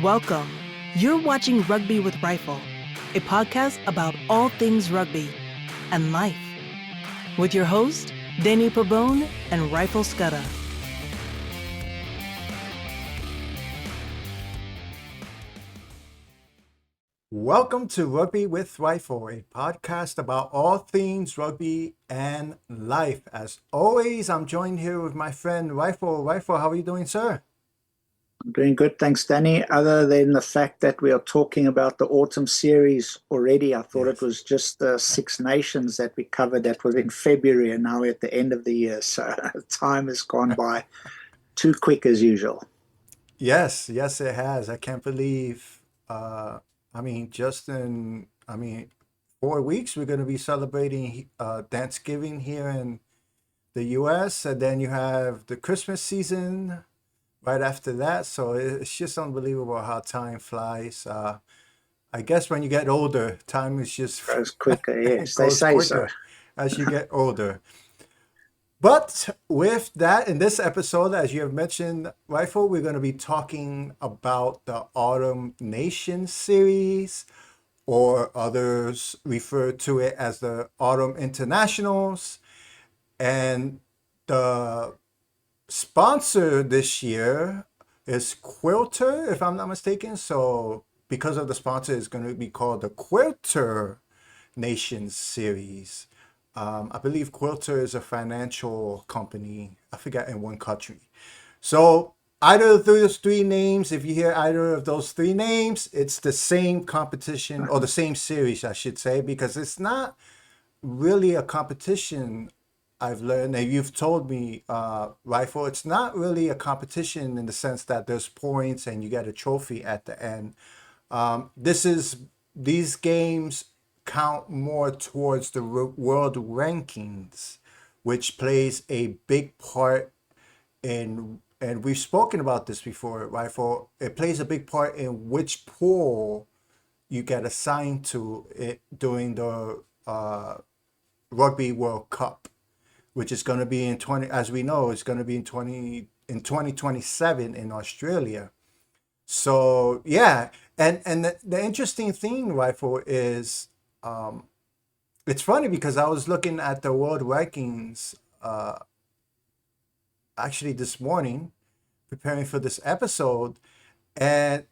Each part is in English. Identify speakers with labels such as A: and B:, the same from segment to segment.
A: Welcome. You're watching Rugby with Rifle, a podcast about all things rugby and life, with your host, Danny Pabone and Rifle Scudder.
B: Welcome to Rugby with Rifle, a podcast about all things rugby and life. As always, I'm joined here with my friend Rifle. Rifle, how are you doing, sir?
C: I'm doing good, thanks, Danny. Other than the fact that we are talking about the autumn series already, I thought it
B: Yes.
C: was just the Six Nations that we covered that was in February, and now we're at the end of the year. So time has gone by too quick as usual.
B: Yes, it has. I can't believe, just in, 4 weeks, we're going to be celebrating Thanksgiving here in the US, and then you have the Christmas season right after that. So it's just unbelievable how time flies. I guess when you get older, time is just
C: Goes quicker,
B: it
C: yes, they
B: goes
C: say so.
B: quicker as you get older. But with that, in this episode, as you have mentioned, Rifle, we're going to be talking about the Autumn Nation series, or others refer to it as the Autumn Internationals. And the sponsor this year is Quilter, if I'm not mistaken. So because of the sponsor, it's going to be called the Quilter Nations series. I believe Quilter is a financial company. I forget in one country. So either of those three names, if you hear either of those three names, it's the same competition or the same series, I should say, because it's not really a competition. I've learned, and you've told me, Rifle, it's not really a competition in the sense that there's points and you get a trophy at the end. These games count more towards the world rankings, which plays a big part in, and we've spoken about this before, Rifle. It plays a big part in which pool you get assigned to it during the Rugby World Cup, which is going to be in 20, as we know, it's going to be in 2027 in Australia. So yeah, and the interesting thing, Rifle, is it's funny because I was looking at the world rankings actually this morning, preparing for this episode, and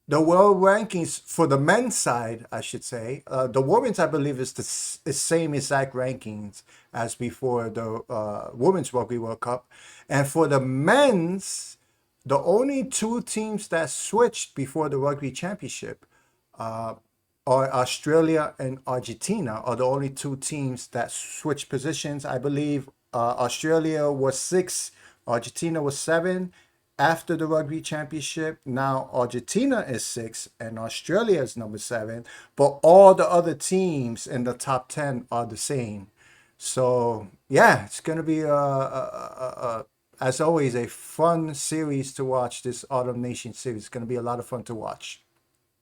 B: the world rankings for the men's side, I should say, the women's, I believe, is the same exact rankings as before the Women's Rugby World Cup. And for the men's, the only two teams that switched before the Rugby Championship are Australia and Argentina, are the only two teams that switched positions. I believe Australia was 6, Argentina was 7 after the Rugby Championship. Now Argentina is 6 and Australia is number 7, but all the other teams in the top 10 are the same. So yeah, it's gonna be as always, a fun series to watch. This Autumn Nation series, it's gonna be a lot of fun to watch.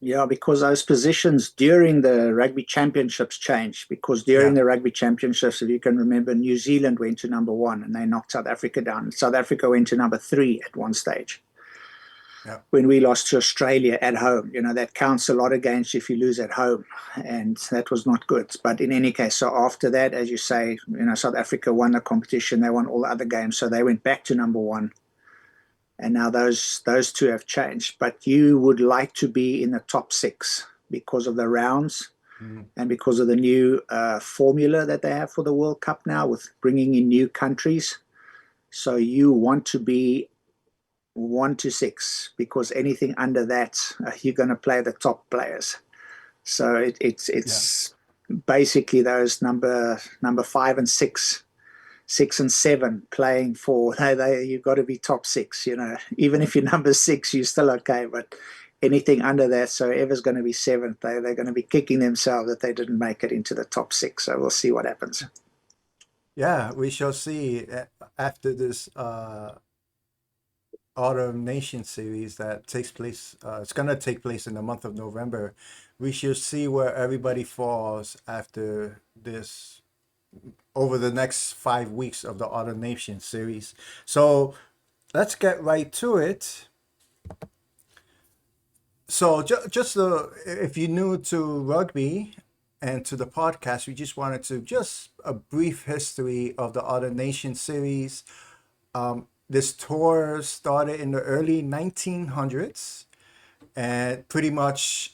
C: Yeah, because those positions during the Rugby Championships changed. Because during
B: Yeah.
C: the Rugby Championships, if you can remember, New Zealand went to number 1 and they knocked South Africa down. South Africa went to number 3 at one stage
B: Yeah.
C: when we lost to Australia at home. You know, that counts a lot against if you lose at home, and that was not good. But in any case, so after that, as you say, you know, South Africa won the competition, they won all the other games, so they went back to number 1, and now those two have changed. But you would like to be in the top 6 because of the rounds
B: Mhm.
C: and because of the new formula that they have for the World Cup now with bringing in new countries. So you want to be 1 to 6, because anything under that, you're going to play the top players. So
B: Yeah.
C: it's basically those number 5 and 6, 6 and 7 playing for. You've got to be top 6. You know, even if you're number 6, you're still okay. But anything under that, so whoever's going to be 7th, they're going to be kicking themselves that they didn't make it into the top 6. So we'll see what happens.
B: Yeah, we shall see after this Autumn Nation series that takes place. It's gonna take place in the month of November. We shall see where everybody falls after this over the next 5 weeks of the Autumn Nation series. So let's get right to it. So just if you're new to rugby and to the podcast, we just wanted to just a brief history of the Autumn Nation series. This tour started in the early 1900s, and pretty much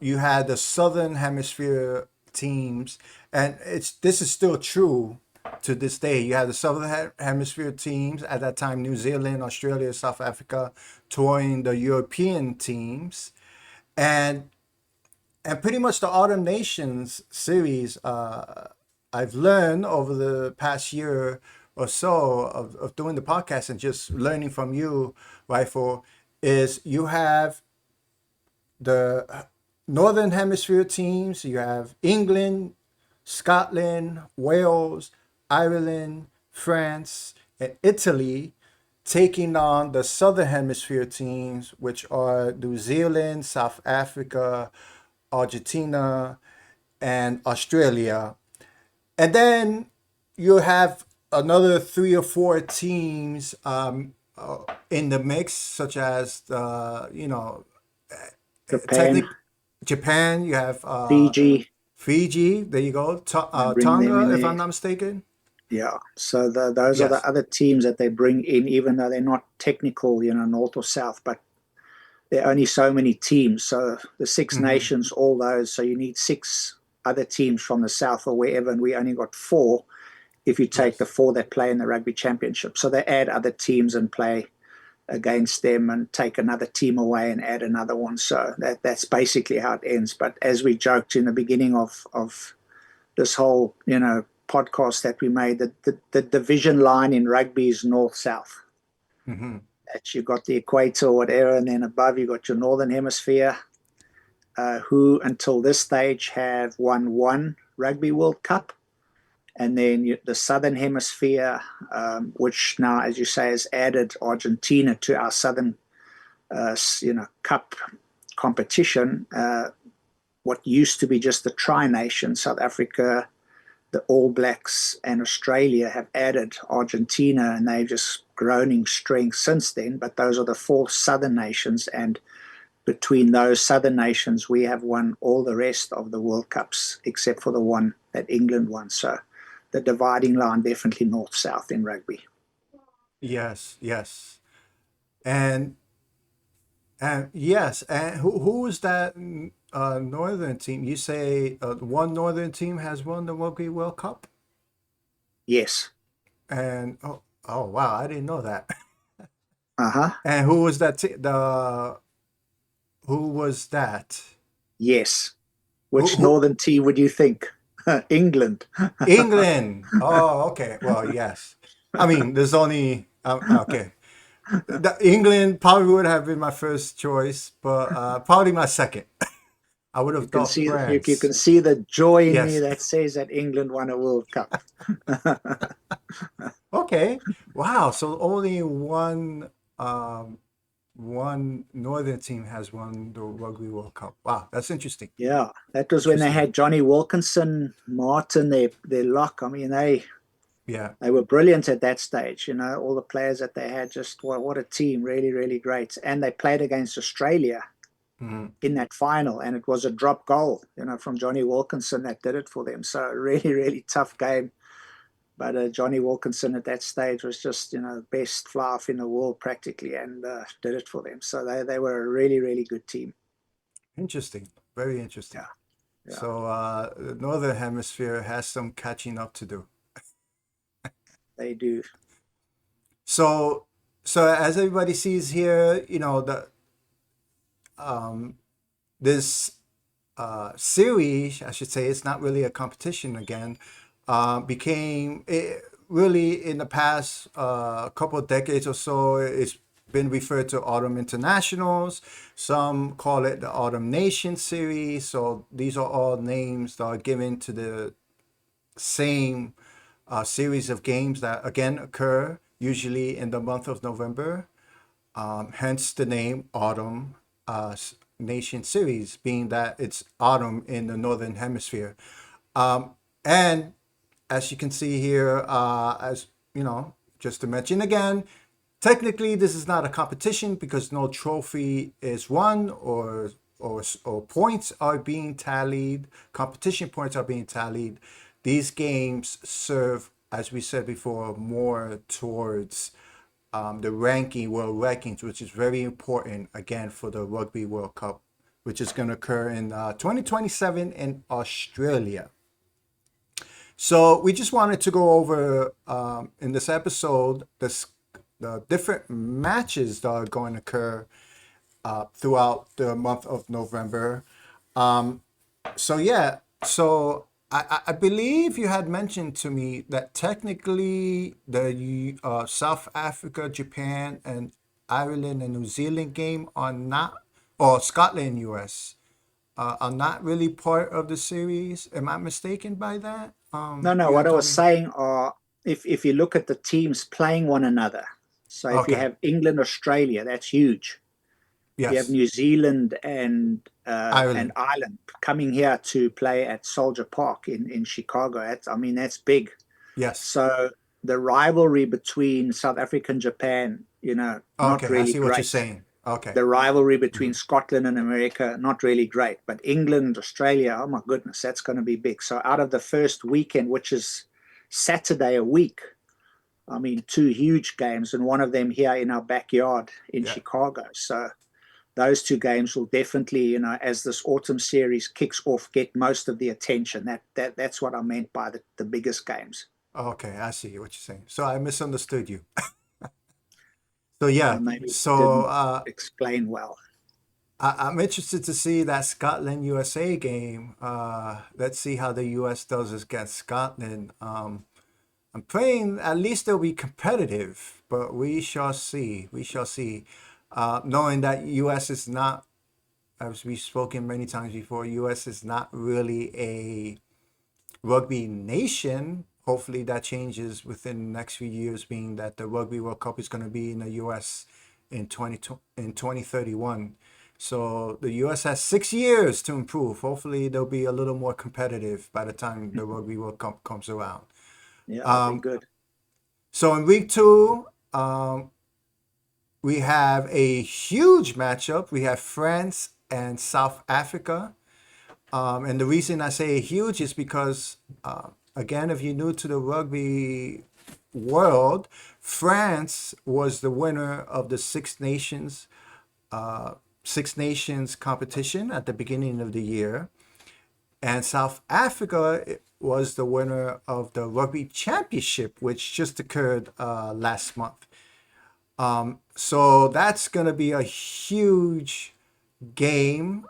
B: you had the Southern Hemisphere teams, and this is still true to this day. You had the Southern Hemisphere teams at that time, New Zealand, Australia, South Africa, touring the European teams, and pretty much the Autumn Nations series. I've learned over the past year or so of doing the podcast and just learning from you, Rifle, is you have the Northern Hemisphere teams. You have England, Scotland, Wales, Ireland, France, and Italy taking on the Southern Hemisphere teams, which are New Zealand, South Africa, Argentina, and Australia. And then you have another three or four teams in the mix, such as
C: Japan,
B: technically Japan. You have
C: Fiji,
B: Fiji. There you go.
C: they bring them in
B: Tonga, if
C: there.
B: I'm not mistaken.
C: Yeah, so those are
B: Yes.
C: the other teams that they bring in, even though they're not technical, north or south, but there are only so many teams. So the Six
B: Hmm.
C: Nations, all those, so you need six other teams from the south or wherever, and we only got four if you take the
B: Yes.
C: four that play in the rugby championship. So they add other teams and play against them and take another team away and add another one. So that's basically how it ends. But as we joked in the beginning of this whole, podcast that we made, the division line in rugby is north south.
B: Hmm.
C: That you got the equator or whatever, and then above you got your northern hemisphere, who until this stage have won one Rugby World Cup, and then the southern hemisphere, which now, as you say, has added Argentina to our southern, cup competition. What used to be just the tri-nation, South Africa, the All Blacks, and Australia have added Argentina, and they've just grown in strength since then. But those are the four southern nations, and between those southern nations, we have won all the rest of the World Cups except for the one that England won. So the dividing line definitely north south in rugby.
B: Yes. Yes. And yes. And who is that northern team? You say one northern team has won the Rugby World Cup,
C: Yes.
B: and oh wow, I didn't know that.
C: Uh huh.
B: And who was that? The who was that?
C: Yes. Which
B: Who
C: northern team would you think? England.
B: England. Oh, okay. Well, yes. I mean, there's only okay. England probably would have been my first choice, but probably my second. I would
C: You
B: have
C: can
B: thought
C: see you
B: France.
C: can see the joy in me
B: Yes.
C: that says that England won a World Cup.
B: Okay. Wow. So only um, one northern team has won the Rugby World Cup. Wow, that's interesting.
C: Yeah, that was when they
B: Interesting.
C: had Johnny Wilkinson, Martin, their lock. I mean,
B: Yeah.
C: they were brilliant at that stage. All the players that they had, just what a team, really, really great. And they played against Australia
B: Mhm.
C: in that final, and it was a drop goal, from Johnny Wilkinson that did it for them. So really, really tough game. But Johnny Wilkinson at that stage was just, best fly off in the world practically, and did it for them. So they were a really, really good team.
B: Interesting. Very interesting.
C: Yeah, yeah,
B: So the northern hemisphere has some catching up to do.
C: they do.
B: So as everybody sees here, the um, this series, I should say, it's not really a competition again, became really in the past couple of decades or so, it's been referred to Autumn Internationals. Some call it the Autumn Nation Series. So these are all names that are given to the same series of games that again occur usually in the month of November. Hence the name Autumn Nation Series, being that it's autumn in the Northern Hemisphere. And as you can see here, as you know, just to mention again, technically this is not a competition because no trophy is won or points are being tallied. Competition points are being tallied. These games serve, as we said before, more towards the world rankings, which is very important again for the Rugby World Cup, which is going to occur in 2027 in Australia. So we just wanted to go over in this episode the different matches that are going to occur throughout the month of November. So yeah, so I believe you had mentioned to me that technically the South Africa, Japan, and Ireland and New Zealand game are not, or Scotland, US, are not really part of the series. Am I mistaken by that?
C: No, no.
B: You
C: What
B: had
C: I
B: told
C: was
B: me.
C: saying are, if you look at the teams playing one another, so if you
B: Okay.
C: have England, Australia, that's huge. You have
B: Yes.
C: New Zealand and
B: Ireland.
C: Ireland coming here to play at Soldier Park in Chicago. I mean, that's big.
B: Yes.
C: So the rivalry between South Africa and Japan, not
B: Okay. I
C: really
B: see what you're
C: great.
B: saying. Okay.
C: The rivalry between
B: Mhm.
C: Scotland and America, not really great. But England, Australia, oh my goodness, that's going to be big. So out of the first weekend, which is Saturday a week, I mean, two huge games, and one of them here in our backyard in
B: Yeah.
C: Chicago. So those two games will definitely, as this autumn series kicks off, get most of the attention. That's what I meant by the biggest games.
B: Okay. I see what you're saying. So I misunderstood you. So yeah.
C: Maybe
B: So
C: didn't explain well.
B: I'm interested to see that Scotland USA game. Let's see how the US does against Scotland. I'm praying at least they'll be competitive, but we shall see. We shall see. Knowing that US is not, as we've spoken many times before, US is not really a rugby nation. Hopefully that changes within the next few years, being that the Rugby World Cup is going to be in the US in 2031. So the US has 6 years to improve. Hopefully they'll be a little more competitive by the time the Rugby World Cup comes around.
C: Yeah, that'll be
B: Um,
C: good.
B: so in week two, we have a huge matchup. We have France and South Africa. And the reason I say huge is because, again, if you're new to the rugby world, France was the winner of the Six Nations competition at the beginning of the year, and South Africa was the winner of the Rugby Championship, which just occurred last month. So that's going to be a huge game.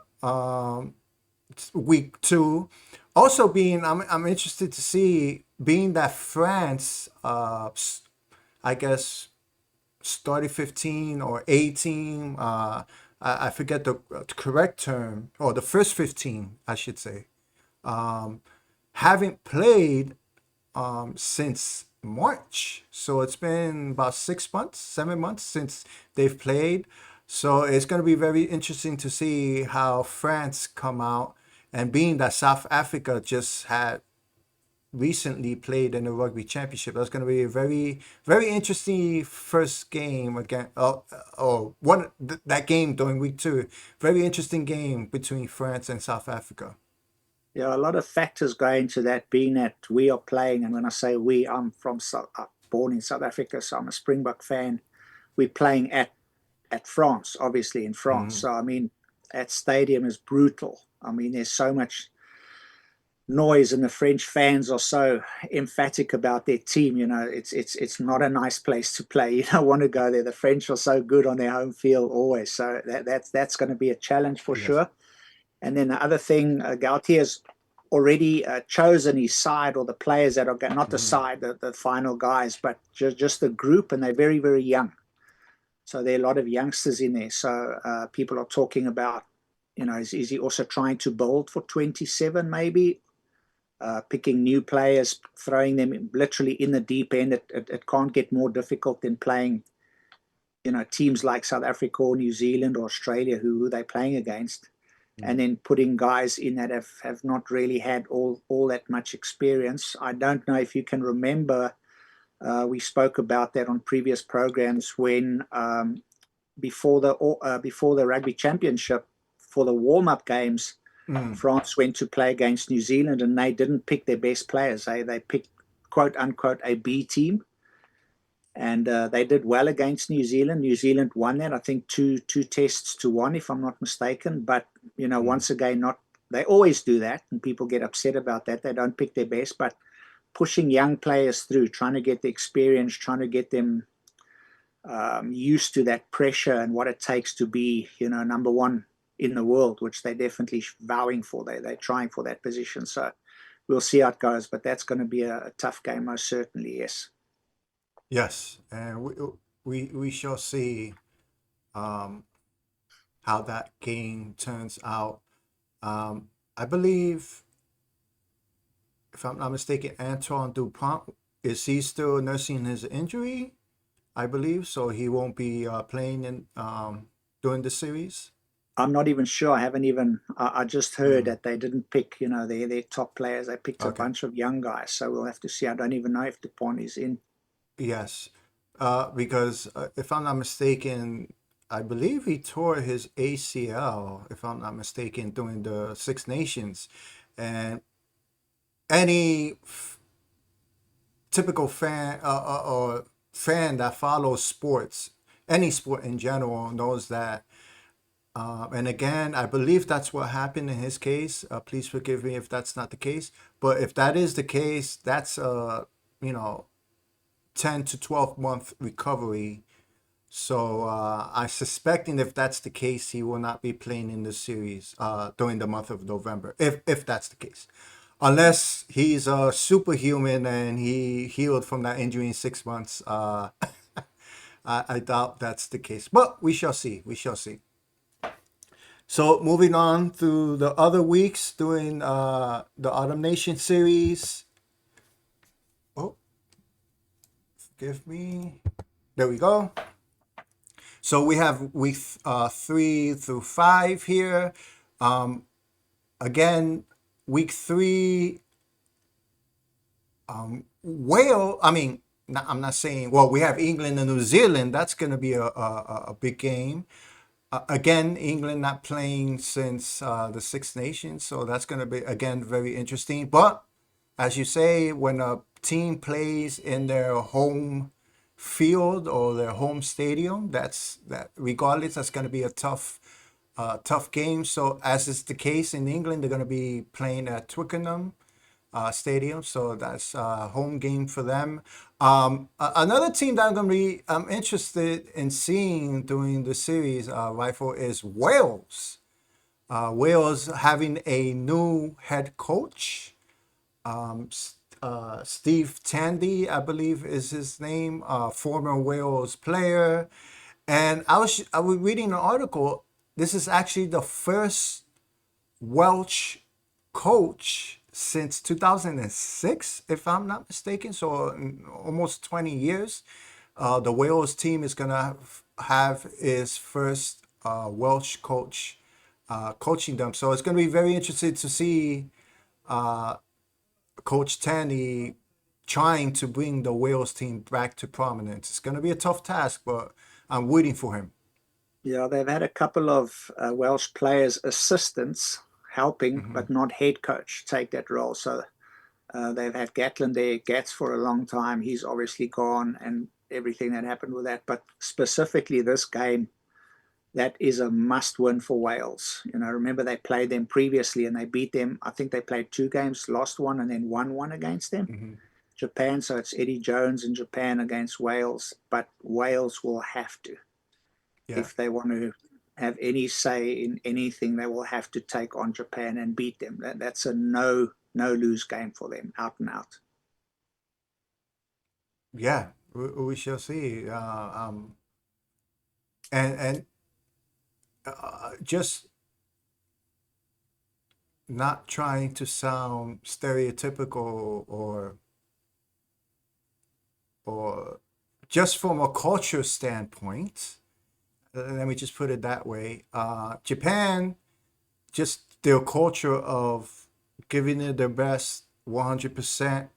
B: Week two. Also, I'm interested to see, being that France, I guess, started 15 or 18. I forget the correct term, or the first 15, I should say. Haven't played since March. So it's been about 6 months, 7 months since they've played. So it's going to be very interesting to see how France come out. And being that South Africa just had recently played in the Rugby Championship, that's going to be a very, very interesting first game again. That game during week two. Very interesting game between France and South Africa.
C: Yeah, a lot of factors go into that, being that we are playing, and when I say we, born in South Africa, so I'm a Springbok fan. We're playing at France, obviously in France.
B: Mhm.
C: So I mean, that stadium is brutal. I mean, there's so much noise, and the French fans are so emphatic about their team. It's not a nice place to play. You don't want to go there. The French are so good on their home field always. So that's going to be a challenge for
B: Yes.
C: sure. And then the other thing, Gautier's already chosen his side, or the players that are not the
B: Mhm.
C: side, the final guys, but just the group, and they're very, very young. So there are a lot of youngsters in there. So people are talking about, is he also trying to build for 27 maybe? Picking new players, throwing them literally in the deep end. It can't get more difficult than playing, teams like South Africa or New Zealand or Australia, who they're playing against, and then putting guys in that have not really had all that much experience. I don't know if you can remember We spoke about that on previous programs when before the rugby championship, for the warm-up games, France went to play against New Zealand, and they didn't pick their best players. They picked, quote unquote, a B team, and they did well against New Zealand. New Zealand won that, I think, two tests to one, if I'm not mistaken. But once again, not they always do that, and people get upset about that. They don't pick their best, but pushing young players through, trying to get the experience, trying to get them used to that pressure and what it takes to be, number one in the world, which they're definitely vowing for. They're trying for that position. So we'll see how it goes, but that's going to be a tough game, most certainly. Yes.
B: Yes, and we shall see um, how that game turns out. I believe, if I'm not mistaken, Antoine Dupont, is he still nursing his injury? I believe so. He won't be playing in during the series.
C: I'm not even sure. I haven't even. I just heard that they didn't pick, their top players. They picked a
B: Okay.
C: bunch of young guys. So we'll have to see. I don't even know if Dupont is in.
B: Yes, because if I'm not mistaken, I believe he tore his ACL, if I'm not mistaken, during the Six Nations, and any typical fan or fan that follows sports, any sport in general, knows that. And again, I believe that's what happened in his case. Please forgive me if that's not the case. But if that is the case, that's you know 10 to 12 month recovery. So I'm suspecting if that's the case, he will not be playing in the series during the month of November. If that's the case, unless he's a superhuman and he healed from that injury in 6 months, I doubt that's the case. But we shall see. We shall see. So moving on to the other weeks during the Autumn Nation series. Oh, forgive me. There we go. So we have week 3 through 5 here. Again, week 3, Wales. I mean, I'm not saying. Well, we have England and New Zealand. That's going to be a big game. Again, England not playing since the Six Nations, so that's going to be again very interesting. But as you say, when a team plays in their home field or their home stadium, that regardless, that's going to be a tough game. So as is the case in England, they're going to be playing at Twickenham Stadium, so that's a home game for them. Another team that I'm interested in seeing during the series, Rifle, is Wales. Wales having a new head coach. Steve Tandy, I believe is his name, former Wales player. And I was reading an article. This is actually the first Welsh coach since 2006, if I'm not mistaken. So almost 20 years. The Wales team is going to have his first Welsh coach coaching them. So it's going to be very interesting to see Coach Tanny trying to bring the Wales team back to prominence. It's going to be a tough task, but I'm waiting for him.
C: Yeah, they've had a couple of Welsh players, assistants helping, but not head coach, take that role. So they've had Gatlin there, Gats, for a long time. He's obviously gone, and everything that happened with that. But specifically this game, that is a must-win for Wales. Remember they played them previously and they beat them. I think they played 2 games, lost one, and then won one against them. Japan, so it's Eddie Jones in Japan against Wales. But Wales will have to.
B: Yeah.
C: If they want to have any say in anything, they will have to take on Japan and beat them. That's a no lose game for them, out and out.
B: Yeah, we shall see. And just not trying to sound stereotypical or just from a culture standpoint. Let me just put it that way. Japan, just their culture of giving it their best 100%,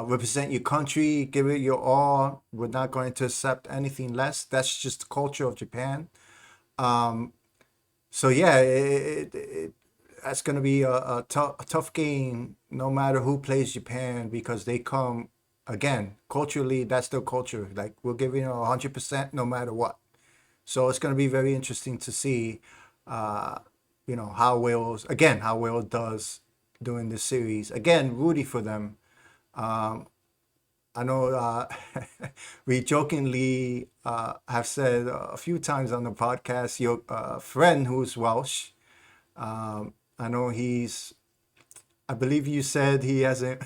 B: represent your country, give it your all. We're not going to accept anything less. That's just the culture of Japan. So yeah, that's going to be a tough game, no matter who plays Japan, because they come again culturally. That's their culture. Like we're giving 100% no matter what. So it's going to be very interesting to see, uh, how Wales does during this series. Again, rooting for them. I know we jokingly have said a few times on the podcast, your friend who's Welsh. I know I believe you said he hasn't,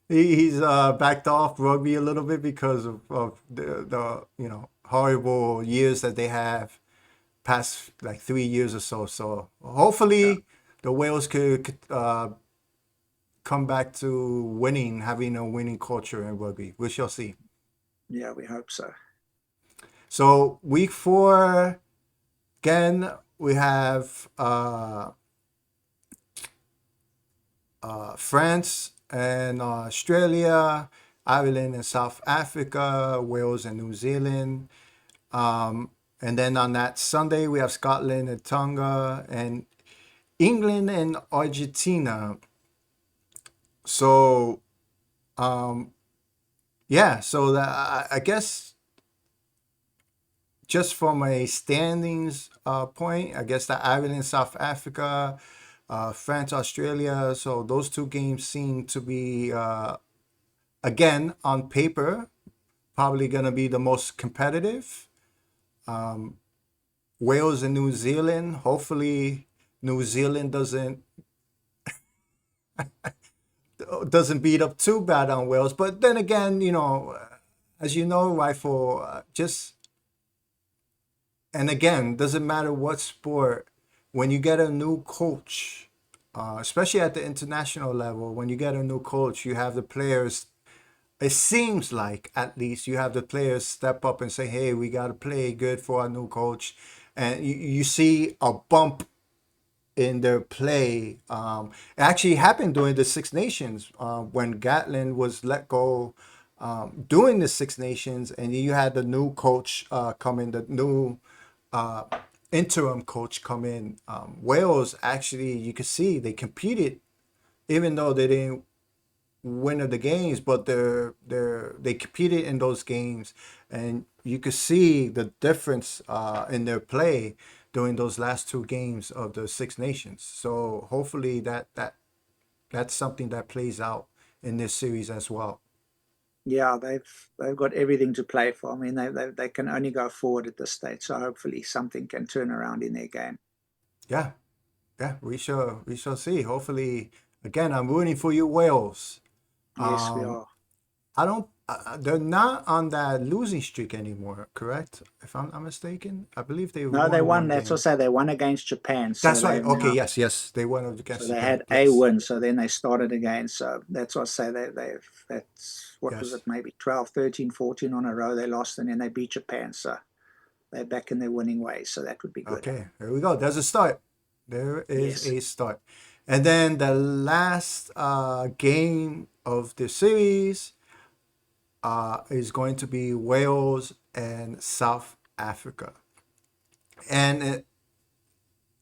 B: he's backed off rugby a little bit because of the horrible years that they have past like 3 years or so. So
C: Yeah,
B: hopefully the Wales could come back to winning, having a winning culture in rugby. We shall see.
C: yeah, we hope so.
B: So week 4, again, we have France and Australia, Ireland and South Africa, Wales and New Zealand. And then on that Sunday, we have Scotland and Tonga and England and Argentina. So, yeah, so I guess just from a standings point, I guess that Ireland, South Africa, France, Australia. So those two games seem to be, again, on paper, probably going to be the most competitive. Wales and New Zealand. Hopefully, New Zealand doesn't beat up too bad on Wales. But then again, as you know, Rifle, just and again, doesn't matter what sport, when you get a new coach, especially at the international level, when you get a new coach, you have the players. It seems like at least you have the players step up and say, "Hey, we got to play good for our new coach," and you see a bump in their play. It actually happened during the Six Nations when Gatlin was let go during the Six Nations, and you had the new coach come in, the new uh, interim coach come in. Wales actually, you could see they competed, even though they didn't win of the games, but they competed in those games, and you could see the difference in their play during those last two games of the Six Nations. So hopefully that's something that plays out in this series as well.
C: Yeah, they've got everything to play for. I mean, they can only go forward at this stage. So hopefully something can turn around in their game.
B: Yeah, yeah, we shall see. Hopefully, again, I'm rooting for you, Wales.
C: Yes, we
B: Um,
C: are.
B: I don't. They're not on that losing streak anymore, correct? If I'm not mistaken, I believe they
C: No, they
B: won
C: won.
B: one
C: That's
B: game.
C: also they won against Japan. So
B: That's right.
C: they've
B: Okay.
C: now
B: Yes. Yes. They won
C: so
B: against
C: they
B: Japan.
C: had a
B: Yes.
C: win. So then they started again. So that's what I say that's what was it,
B: Yes.
C: maybe 12, 13, 14 on a row they lost, and then they beat Japan. So they're back in their winning ways. So that would be good.
B: Okay. There we go. There's a start. There is
C: Yes.
B: a start. And then the last game of the series is going to be Wales and South Africa. And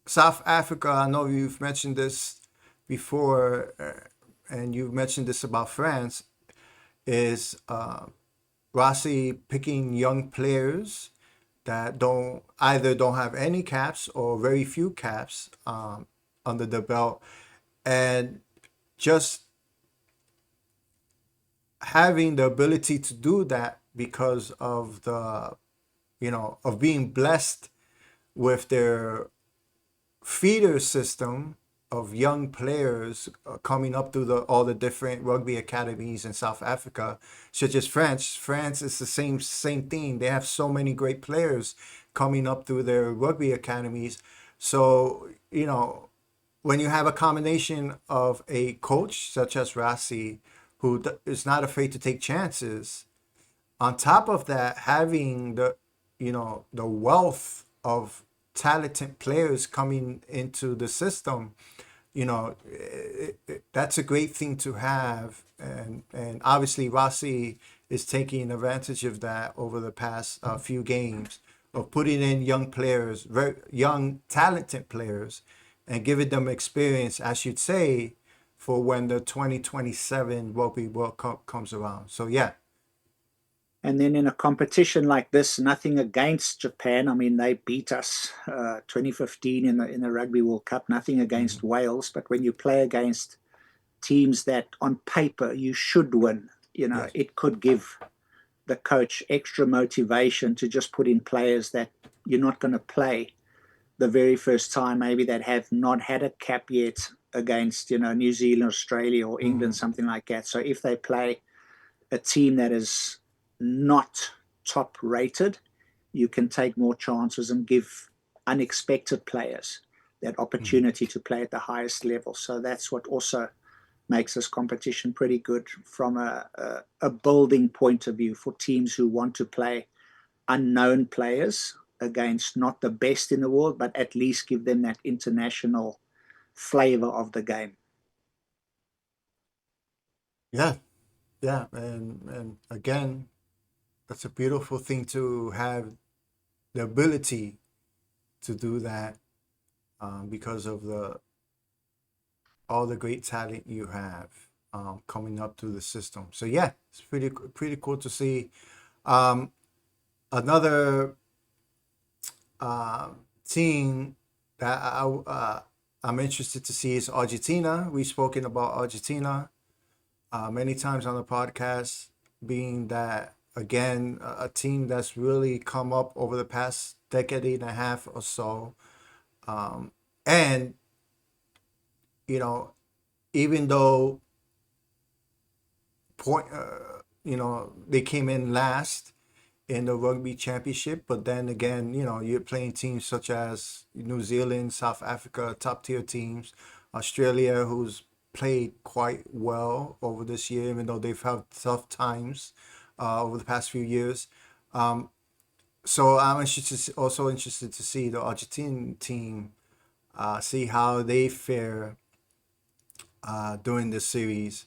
B: South Africa, I know you've mentioned this before, and you've mentioned this about France, is Rossi picking young players that don't have any caps or very few caps under the belt, and just having the ability to do that because of of being blessed with their feeder system of young players coming up through all the different rugby academies in South Africa, such as France. France is the same thing. They have so many great players coming up through their rugby academies. So when you have a combination of a coach such as Rassi, who is not afraid to take chances, on top of that, having the wealth of talented players coming into the system, you know, that's a great thing to have, and obviously Rossi is taking advantage of that over the past few games of putting in young players, very young, talented players, and giving them experience, I should say, for when the 2027 Rugby World Cup comes around. So yeah.
C: And then in a competition like this, nothing against Japan. I mean, they beat us 2015 in the Rugby World Cup. Nothing against Wales, but when you play against teams that on paper you should win,
B: Yes.
C: it could give the coach extra motivation to just put in players that you're not going to play the very first time, maybe that have not had a cap yet against, New Zealand, Australia, or England, something like that. So if they play a team that is not top rated, you can take more chances and give unexpected players that opportunity to play at the highest level. So that's what also makes this competition pretty good from a building point of view for teams who want to play unknown players against not the best in the world, but at least give them that international flavor of the game.
B: Yeah, yeah, and again, that's a beautiful thing to have the ability to do that, because of the all the great talent you have coming up through the system. So yeah, it's pretty cool to see. Um, Another team that I'm interested to see is Argentina. We've spoken about Argentina many times on the podcast, being that again a team that's really come up over the past decade and a half or so, and you know, even though they came in last in the rugby championship, but then again, you're playing teams such as New Zealand, South Africa, top tier teams, Australia, who's played quite well over this year, even though they've had tough times over the past few years. So I'm also interested to see the Argentine team, see how they fare during this series.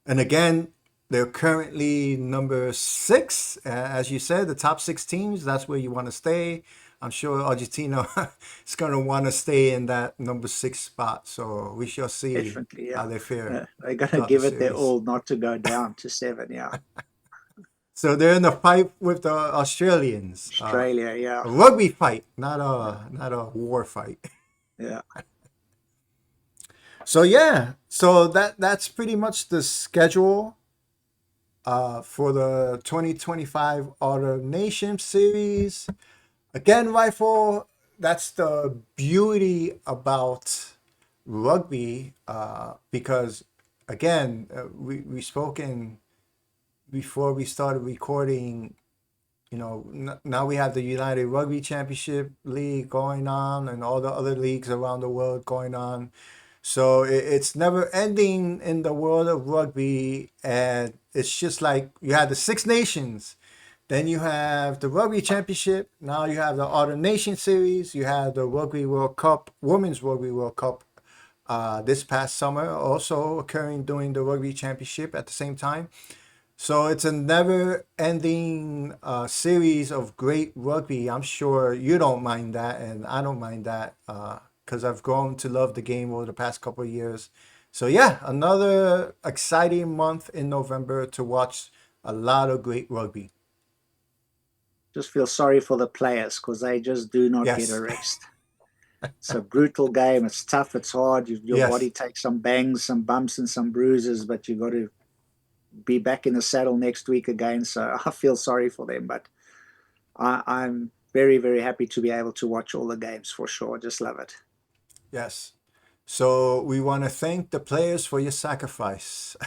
B: And again, they're currently number 6, as you said, the top 6 teams. That's where you want to stay. I'm sure Argentina is going to want to stay in that number 6 spot. So we shall see
C: Definitely,
B: how
C: yeah.
B: they fare
C: They're going to
B: throughout the
C: give it their
B: series.
C: all not to go down to 7, yeah.
B: So they're in a fight with the Australians,
C: Australia, yeah.
B: a rugby fight, not a war fight.
C: Yeah.
B: So yeah, so that's pretty much the schedule for the 2025 Autumn Nation Series. Again, Rifle, that's the beauty about rugby, because, again, we spoken before we started recording. Now we have the United Rugby Championship League going on and all the other leagues around the world going on. So it's never ending in the world of rugby. And it's just like you have the Six Nations, then you have the Rugby Championship, now you have the Autumn Nation Series, you have the Rugby World Cup, Women's Rugby World Cup this past summer, also occurring during the Rugby Championship at the same time. So it's a never-ending series of great rugby. I'm sure you don't mind that, and I don't mind that, because I've grown to love the game over the past couple of years. So yeah, another exciting month in November to watch a lot of great rugby.
C: Just feel sorry for the players because they just do not get a
B: Yes,
C: rest. It's a brutal game. It's tough. It's hard. Your
B: yes,
C: body takes some bangs, some bumps, and some bruises, but you got to be back in the saddle next week again. So I feel sorry for them, but I'm very, very happy to be able to watch all the games for sure. Just love it.
B: yes. So we want to thank the players for your sacrifice.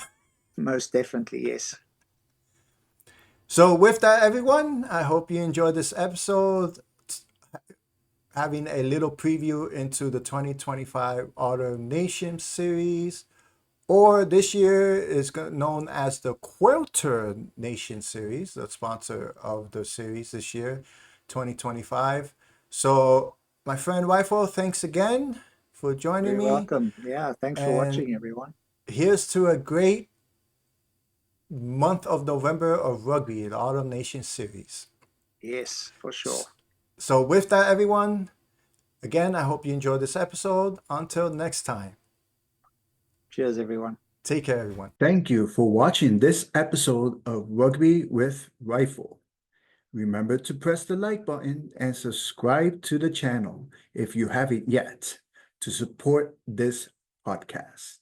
C: Most definitely, yes.
B: So with that, everyone, I hope you enjoyed this episode, having a little preview into the 2025 Autumn Nation Series, or this year is known as the Quilter Nation Series, the sponsor of the series this year, 2025. So, my friend Rifle, thanks again for joining
C: You're
B: me.
C: welcome. Yeah, thanks for
B: And
C: watching, everyone.
B: here's to a great month of November of rugby, the Autumn Nation Series.
C: Yes, for sure.
B: So with that, everyone, again, I hope you enjoyed this episode. Until next time.
C: Cheers, everyone.
B: Take care, everyone. Thank you for watching this episode of Rugby with Rifle. Remember to press the like button and subscribe to the channel if you haven't yet to support this podcast.